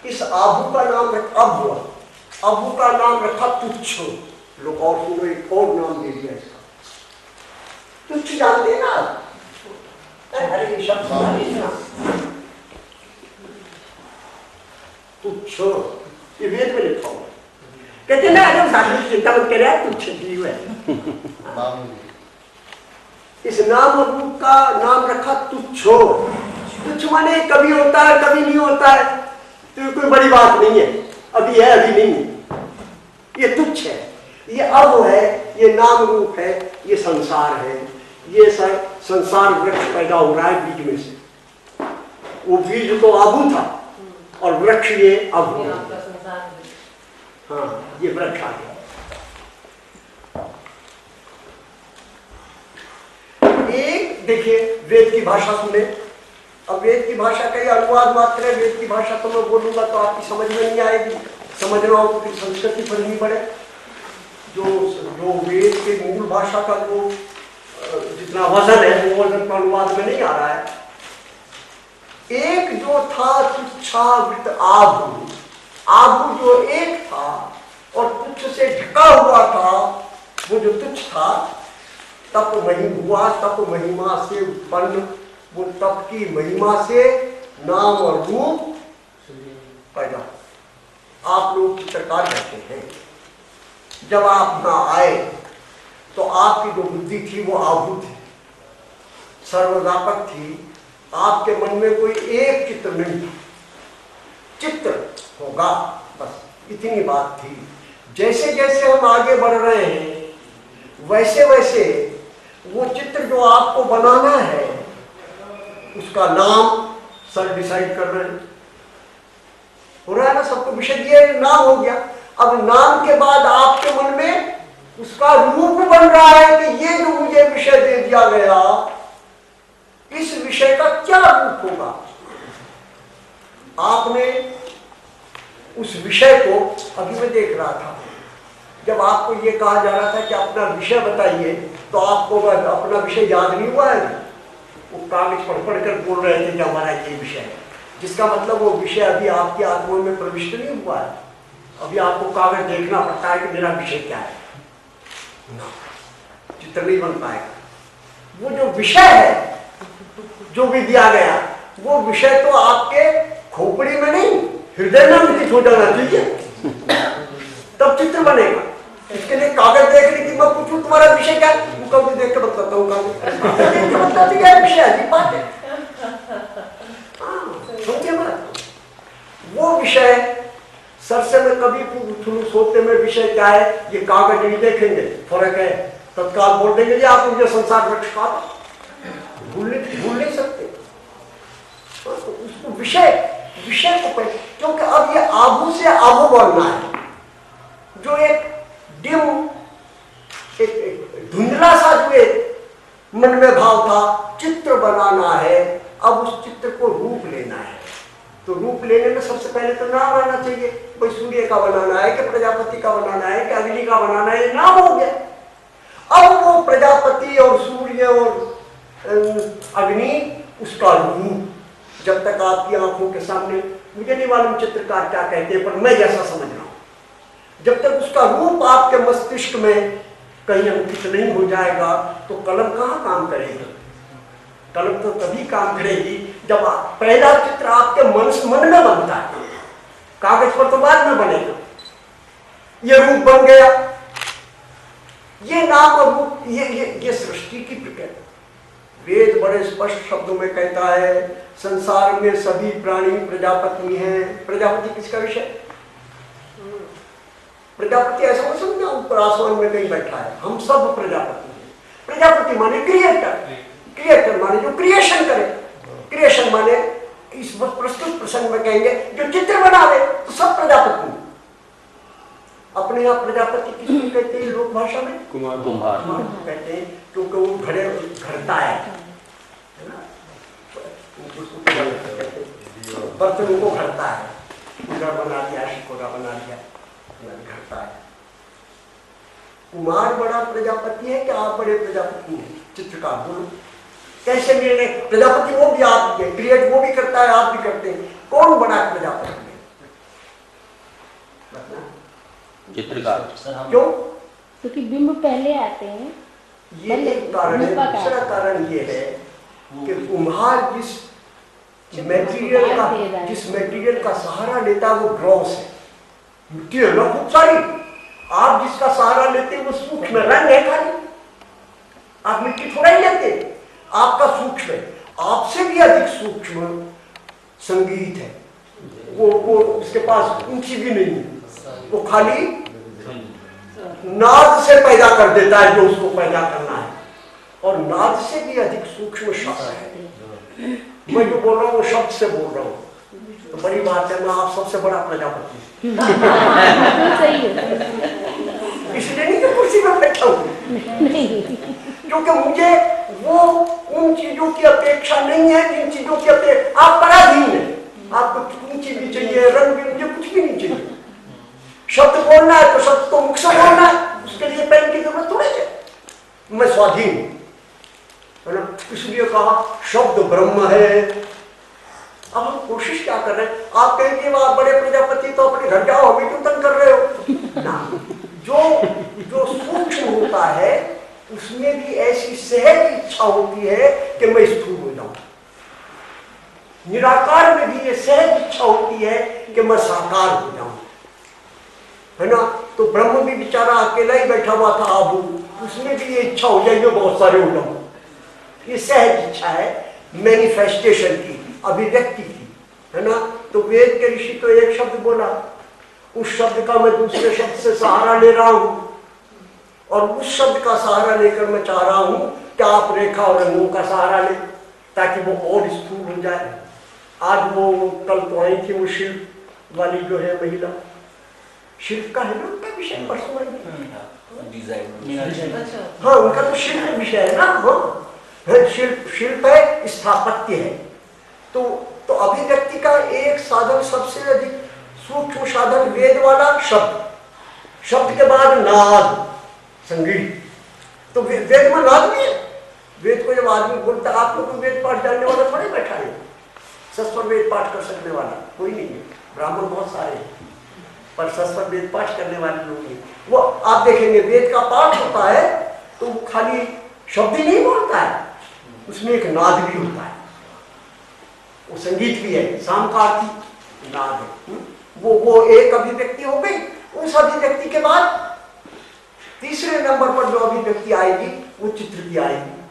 इस आभू का नाम अभू का नाम रखा तुच्छ। लोग और सुनो, एक और नाम दे दिया इसका, तुच्छ जानते ना? अरे शब्द तुच्छ, ये वेद में लिखा हुआ। कहते ना जब साधु चिंता मत करे, तुच्छ जीव है। इस नाम रूप का नाम रखा तुच्छो। तुच्छ माने कभी होता है कभी नहीं होता है, तो कोई बड़ी बात नहीं है, अभी है अभी नहीं है, ये तुच्छ है, ये अब है, ये नाम रूप है, ये संसार है। ये संसार वृक्ष पैदा हो रहा है बीज में से। वो बीज तो आबू था और वृक्ष ये अब है। हाँ, ये वृक्ष आ गया। एक देखिए वेद की भाषा सुने। अब वेद की भाषा का ही अनुवाद मात्र है। वेद की भाषा तो मैं बोलूंगा तो आपकी समझ में नहीं आएगी, समझना हो तो फिर संस्कृति पढ़नी पड़े। जो वेद के मूल भाषा का जो जितना वजन है वो वजन का अनुवाद में नहीं आ रहा है। एक जो था तुच्छावृत आभू, आभू जो एक था और तुच्छ से ढका हुआ था, वो जो तुच्छ था तप हुआ, तप महिमा से उत्पन्न, वो तप की महिमा से नाम और रूप पैदा। आप लोग चित्रकार रहते हैं, जब आप ना आए तो आपकी जो बुद्धि थी वो आभू थी, सर्वव्यापक थी। आपके मन में कोई एक चित्र नहीं था, चित्र होगा बस इतनी बात थी। जैसे जैसे हम आगे बढ़ रहे हैं वैसे वैसे वो चित्र जो आपको बनाना है उसका नाम सर डिसाइड कर रहे हैं। हो रहा है ना, सबको विषय दिया, नाम हो गया। अब नाम के बाद आपके मन में उसका रूप बन रहा है कि ये जो मुझे विषय दे दिया गया, इस विषय का क्या रूप होगा। आपने उस विषय को, अभी मैं देख रहा था, जब आपको ये कहा जा रहा था कि अपना विषय बताइए, तो आपको अपना विषय याद नहीं हुआ है। वो कागज पढ़ कर बोल रहे थे कि हमारा ये विषय है, जिसका मतलब वो विषय अभी आपकी आत्मा में प्रविष्ट नहीं हुआ है। अभी आपको कागज देखना पड़ता है कि मेरा विषय क्या है, चित्र नहीं बन पाएगा। वो जो विषय है जो भी दिया गया, वो विषय तो आपके खोपड़ी में नहीं, हृदय में अंकित हो जाना चाहिए, तब चित्र बनेगा। इसके लिए कागज देखने की मैं पूछूं तुम्हारा विषय क्या है, वो कागज देख के बताता हूँ, कागज बताती क्या विषय है, बात है। समझिए बात। वो विषय सर से मैं कभी सोते में विषय क्या है, ये कागज नहीं देखेंगे, फर्क है, तत्काल बोल देंगे जी आप मुझे संसार वृक्ष का भूल नहीं सकते। तो उसको विषय को, क्योंकि अब ये आभू से आभू बढ़ना है, जो एक डिम, एक धुंधला सा जो एक मन में भाव था, चित्र बनाना है। अब उस चित्र को रूप लेना है, तो रूप लेने में सबसे पहले तो नाम आना चाहिए। कोई सूर्य का बनाना है कि प्रजापति का बनाना है कि अग्नि का बनाना है, नाम हो गया। अब वो प्रजापति और सूर्य और अग्नि, उसका रूप जब तक आपकी आंखों के सामने, मुझे नहीं मालूम चित्रकार क्या कहते हैं, पर मैं जैसा समझ रहा हूं, जब तक उसका रूप आपके मस्तिष्क में कहीं अंकित नहीं हो जाएगा तो कलम कहाँ काम करेगी। कलम तो तभी काम करेगी जब पहला चित्र आपके मन में बनता है, कागज पर तो बाद में बनेगा। ये रूप बन गया, ये नाम और रूप, ये सृष्टि की प्रक्रिया। वेद बड़े स्पष्ट शब्दों में कहता है, संसार में सभी प्राणी प्रजापति हैं। प्रजापति किसका विषय? प्रजापति ऐसा मत समझना ऊपर आसमान में कहीं बैठा है, हम सब प्रजापति हैं। प्रजापति माने क्रिएटर, क्रिएटर माने जो क्रिएशन करे, क्रिएशन माने इस प्रस्तुत प्रसंग में कहेंगे जो चित्र बनावे, तो सब प्रजापति। अपने आप प्रजापति किसको कहते हैं लोक भाषा में? कुमार कहते हैं, क्योंकि वो घरता है ना, बर्तनों को घरता है, पूरा बना दिया, शिकोरा बना दिया, घरता है। कुमार बड़ा प्रजापति है कि आप बड़े प्रजापति हैं? चित्रकार बोलो कैसे मिलने? प्रजापति वो भी आप, क्रिएट वो भी करता है, आप भी करते हैं, कौन बड़ा प्रजापति है? चित्रकार। क्यों? क्योंकि बिंब पहले आते हैं। ये एक कारण है। दूसरा कारण ये है कि कुम्हार जिस मेटीरियल का सहारा लेता है वो ग्रॉस है, मिट्टी है ना खूब सारी। आप जिसका सहारा लेते हैं वो सूक्ष्म रंग है खाली, आप मिट्टी थोड़ा ही लेते, आपका सूक्ष्म है। आपसे भी अधिक सूक्ष्म संगीत है, वो उसके पास ऊंची भी नहीं है, वो खाली नाद से पैदा कर देता है जो उसको पैदा करना है, और नाद से भी अधिक सूक्ष्म शब्द है। मैं जो बोल रहा हूँ वो शब्द से बोल रहा हूँ, तो बड़ी बात है, मैं आप सबसे बड़ा प्रजापति इसलिए नहीं कि कुर्सी में बैठा हूँ, क्योंकि मुझे वो उन चीजों की अपेक्षा नहीं है जिन चीजों की अपेक्षा आप पराधीन है। आपको ऊंची भी चाहिए, रंग भी, मुझे कुछ भी नहीं चाहिए। शब्द बोलना है तो शब्द तो मुख से बोलना है, उसके लिए पेन की जरूरत थोड़ी है। मैं स्वाधीन है ना, इसलिए कहा शब्द ब्रह्म है। अब हम कोशिश क्या कर रहे हैं? आप कहेंगे आप बड़े प्रजापति तो अपने घर जाओ, अभी क्यों तंग कर रहे हो ना। जो सूक्ष्म होता है उसमें भी ऐसी सहज इच्छा होती है कि मैं स्थूल हो जाऊं। निराकार में भी ये सहज इच्छा होती है कि मैं साकार हो जाऊं, है ना। तो ब्रह्म भी बेचारा अकेला ही बैठा हुआ था आबू, उसमें भी ये इच्छा हो जाएगी बहुत सारे हो जाऊं। ये सहज इच्छा है, मैनिफेस्टेशन की, अभिव्यक्ति की, है ना। तो वेद के ऋषि तो एक शब्द बोला, उस शब्द का मैं दूसरे शब्द से सहारा ले रहा हूं, और उस शब्द का सहारा लेकर मैं चाह रहा हूं कि आप रेखा और रंगों का सहारा ले, ताकि वो और स्थूल हो जाए। आज वो कल तो आई थी वो शिल्प वाली जो है महिला, शिल्प का है ना उनका विषय, परसों हाँ उनका तो शिल्प विषय है ना। हाँ शिल्प है, स्थापत्य है। तो अभिव्यक्ति का एक साधन, सबसे अधिक सूक्ष्म साधन वेद वाला शब्द, शब्द के बाद नाद, संगीत। तो वेद में नाद भी है। वेद को जब आदमी बोलता है, आप लोग वेद पाठ जानने वाला थोड़े बैठा है, सस्वर वेद पाठ कर सकने वाला कोई नहीं है। ब्राह्मण बहुत सारे हैं पर सस्वर वेद पाठ करने वाले लोग नहीं। वो आप देखेंगे वेद का पाठ होता है तो वो खाली शब्द ही नहीं बोलता है, उसमें एक नाद भी होता है, वो संगीत भी है, शाम का आरती नाद है। वो एक अभिव्यक्ति हो गई। उस अभिव्यक्ति के बाद तीसरे नंबर पर जो अभिव्यक्ति आएगी वो चित्र की आएगी।